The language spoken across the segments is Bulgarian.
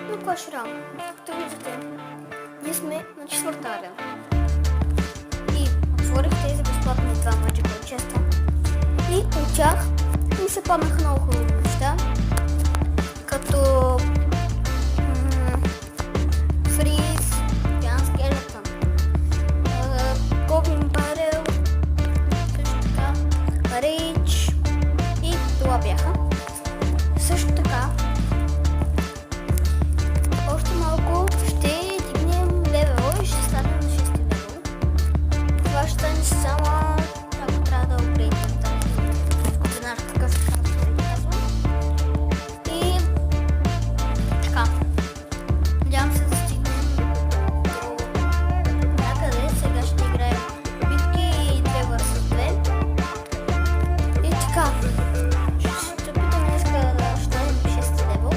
на Clash Royale. Както виждате, ние сме на 4-та арена. И отворих тези безплатни 2 Magical Chest-а. И от тях ми се паднаха много хубави неща, като Фриз, Jan Skeleton, Goblin Barrel, Rage и това бяха. Също така, още малко ще дигнем левела и ще станем на 6 левел. Това ще стане само ако трябва да апгрейднем тази кубинар, такъв както да казвам. И така, надявам се да стигнем до някъде. Сега ще играем битки и 2 vs 2. И така, ще опитам днеска да станем 6 левел.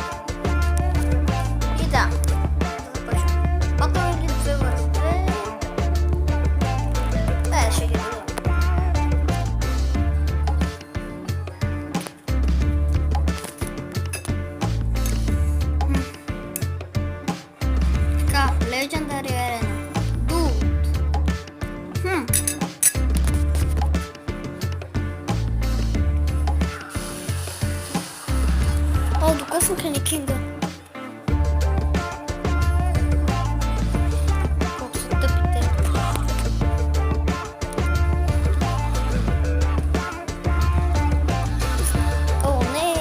И да започвам. Батъл или 2 vs 2? Ще ги дадам. Така, Legendary Arena. Dude. О, докъснах ли ни Кинга? Колко са тъпите. О, не!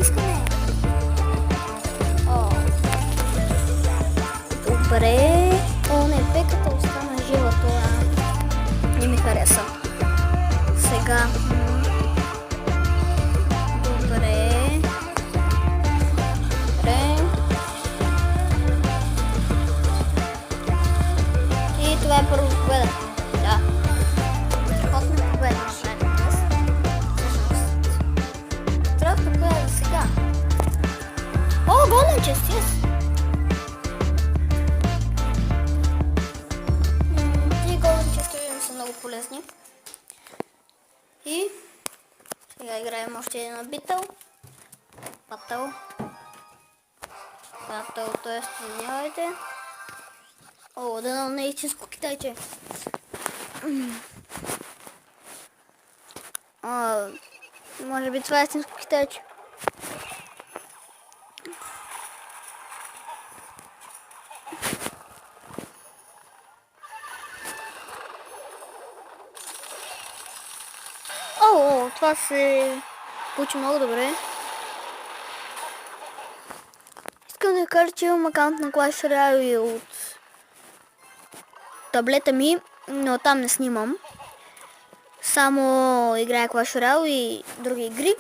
Искаме. О. Добре. О, не, пеката остана жива, това не ми хареса. Сега. Добре. Добре. И това е първо победа. Да. Страхотна победа. Трябва да победа за сега. О, голен чест, yes. Тези голен честове са много полезни. И сега играем още един битъл. Батъл, т.е. извинявайте. О, да не е истинско китайче. Може би това е истинско китайче. О, това се получи много добре. Искам да кажа, че имам акаунт на Clash Royale от таблета ми, но там не снимам. Само играя Clash Royale и други игри.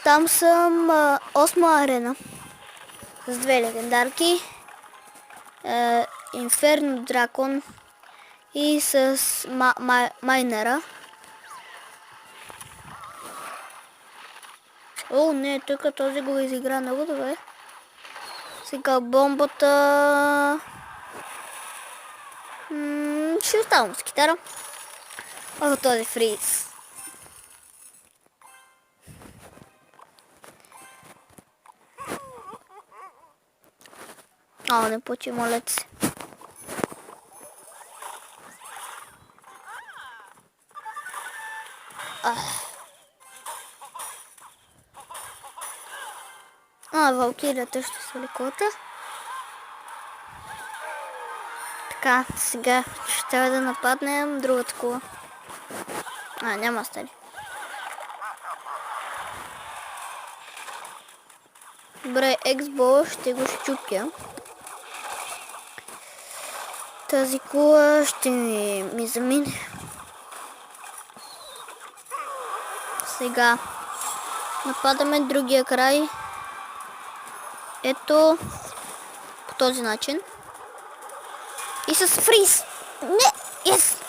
Там съм 8 арена с 2 легендарки, Инферно Дракон и с Майнера. О, не, тук този го изигра много добре. Сега бомбата. Ще оставам с китара. О, този Фриз. О, не почи, моля се. Валкирията ще се лекота. Така, сега ще трябва да нападнем другата кола. Няма стали. Добре, Ексбол ще го щупя. Тази кола ще ми замине. Сега нападаме другия край. Ето по този начин. И с Фриз. Не! Yes!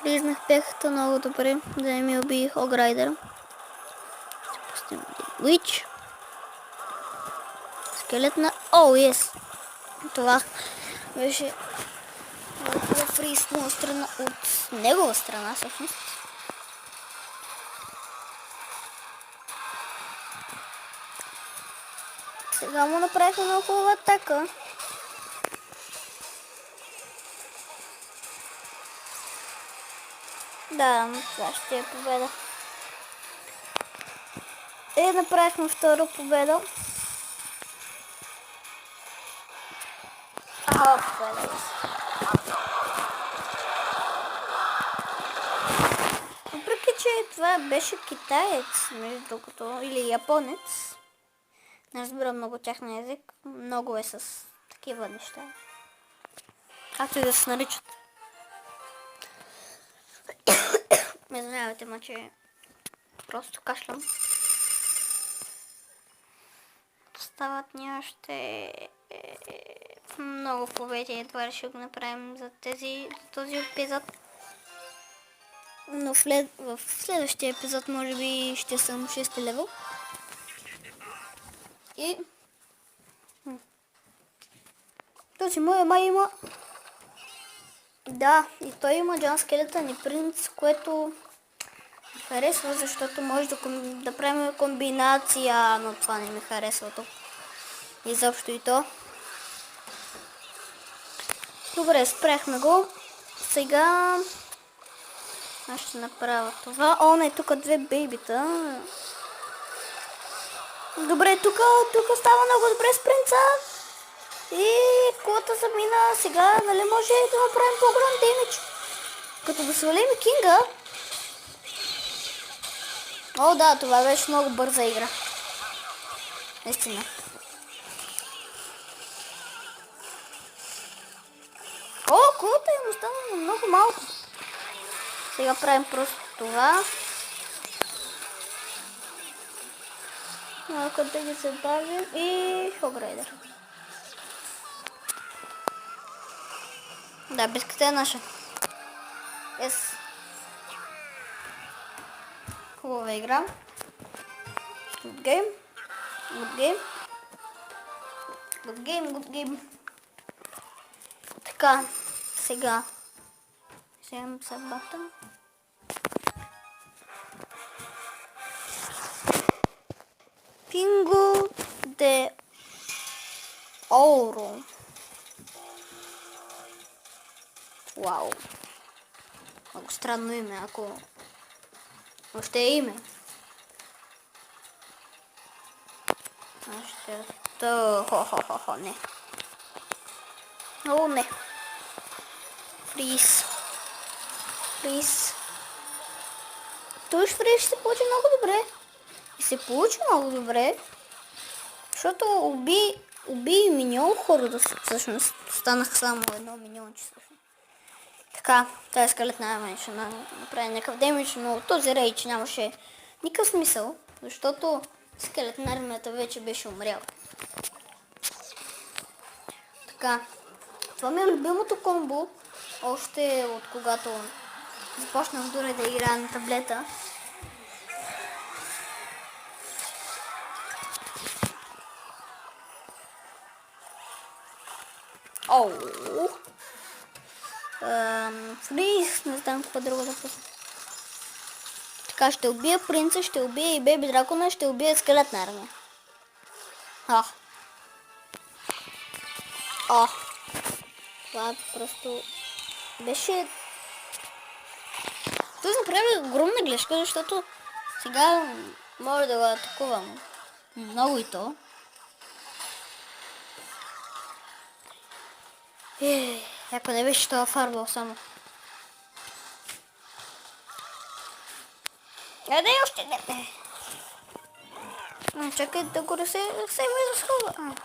Фризнах пехата много добре, да не ми уби Ограйдер. Ще пустим един Witch. Скелетна. О, yes! Това беше Фриз от негова страна всъщност. Сега му направихме много хубава атака. Да, това ще е победа. Направихме втора победа. Победа. Въпреки, че това беше китаец, между другото, или японец. Не разбирам много тяхния език. Много е с такива неща. Както и да се наричат. Не знаете, ма че просто кашлям. Стават ни още много победи. Едва ли ще го направим за този епизод. Но в следващия епизод може би ще съм 6 левел. И този мой май има. Да, и той има Джон Скелетън и принц, което ми харесва, защото може да правим комбинация, но това не ми харесва тук. Изобщо и то. Добре, спряхме го. Сега аз ще направя това. О, не, тук две бейбита. Добре, тук става много добре с принца. И колата замина. Сега, нали може да направим по-голям демидж. Като да свалим Кинга. О, да, това беше много бърза игра. Наистина. О, колата им остана много малко. Сега правим просто това. Малко да ги забавим и Хограйдер. Да, битката е наша. Yes. Хубава игра. Good game. Good game. Good game, good game. Така, сега. Вземем съдбата. Пинго де Оуро. Вау. Много странно име, ако още е име. Хо-хо-хо-хо, не. О, не. Фриз. Туш фриз ще се получи много добре. И се получи много добре. Защото уби миньон хора, всъщност станах само едно миньонче. Така, тази скелетна армия ще направи някакъв демидж, но този рейдж нямаше никакъв смисъл, защото скелетна армията вече беше умряла. Така, това ми е любимото комбо, още от когато започнах дори да играя на таблета. Фриз, не знам какво друго да пусна. Така, ще убия принца, ще убия и бейби дракона, ще убия скелетна армия. Това просто беше... Това направи огромна грешка, защото сега може да го атакувам много и то. Ако не беше това фарбал само. Дай още не. Чакай да го се ме разхова.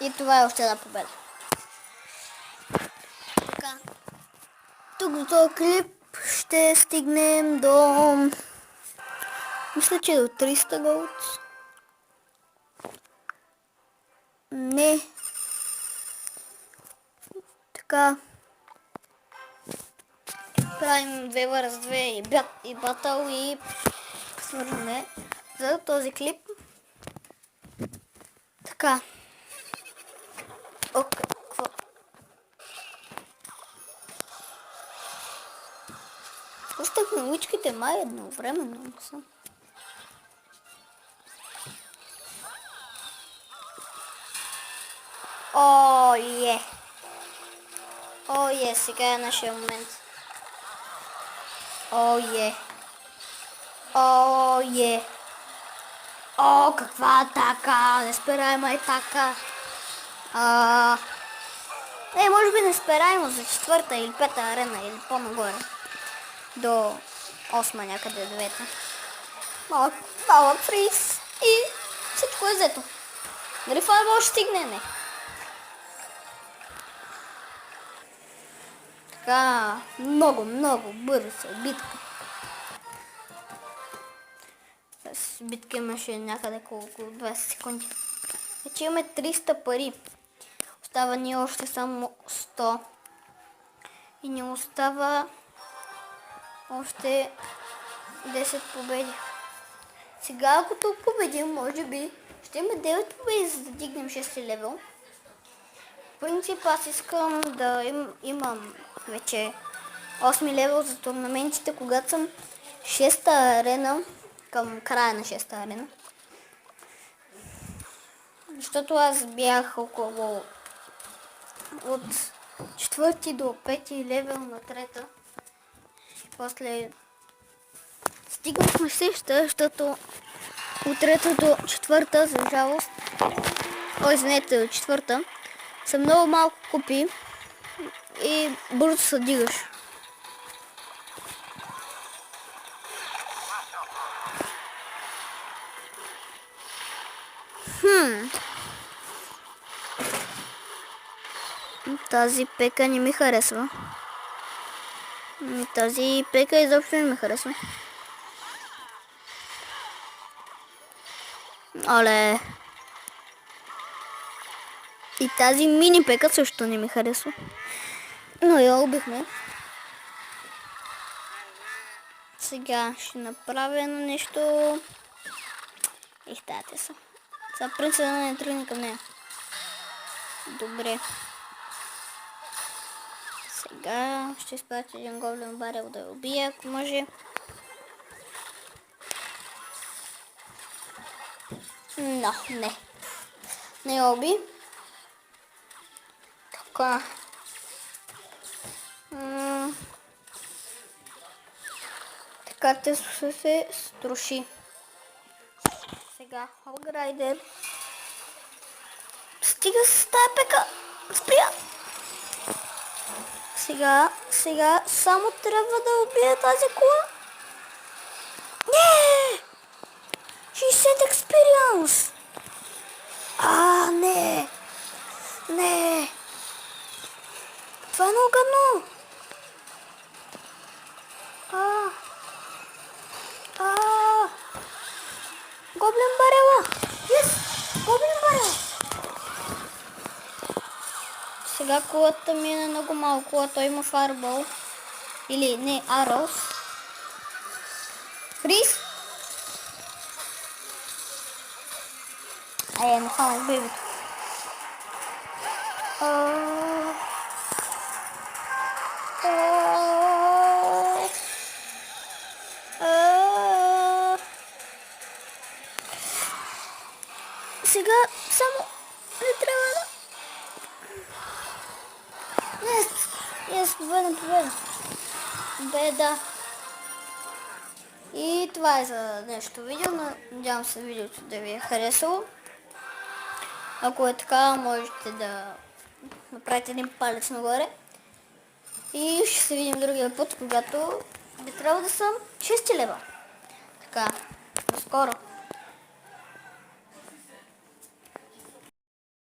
И това е още една победа. Така. Тук до този клип ще стигнем до... Мисля, че до 300 голд. Не. Така. Правим 2 върз 2 и батъл и свързваме за този клип. Така. Какво? Пустахме личките. левелите май едновременно са. О, е! О, е, сега е нашия момент. О, е! О, е! О, каква атака! Неспираема атака! Може би неспираемо за 4-та или 5-та арена или по-нагоре. До 8-ма някъде, 9-та. Малък фриз и всичко е взето. Дали Fireball ще стигне? Не. Така, много бърза битка. С битка имаше някъде около 20 секунди. Вече имаме 300 пари. Остава ни още само 100. И ни остава още 10 победи. Сега, ако тук победим, може би ще има 9 победи, за да дигнем 6 левел. В принцип, аз искам да имам вече 8 левел за турнаментите, когато съм 6-та арена, към края на 6-та арена. Защото аз бях около от 4-ти до 5-ти левел на 3-та. После стигнахме 6-та, защото от 3-та до 4-та, за жалост, извинете, от 4-та, са много малко копии и бързо се дигаш. Тази пека не ми харесва. Тази пека изобщо не ми харесва. Але. И тази мини пека също не ми харесва. Но я убихме. Сега ще направя едно нещо. Ихтате са. Сега принцеса не тръгне към нея. Добре. Сега ще изпратя един гоблин барел да я убия, ако може. Но, не. Не я уби. Така. Така те се струши. Сега, Холграйдер. Стига с тая пека. Спря. Сега само трябва да убия тази кола. Не! 60 експириенс. Не. Не. Това е много гадно. Гоблин барела. Гоблин барел. Сега колата ми е много малко, а той има Fireball. Или не, Arrows. Фриз. Не хванах бебето. Сега само не трябва да... Победа. Беда. И това е за днешното видео. Надявам се видеото да ви е харесало. Ако е така, можете да направите един палец нагоре. И ще се видим другия път, когато би трябвало да съм 6 лева. Така, до скоро.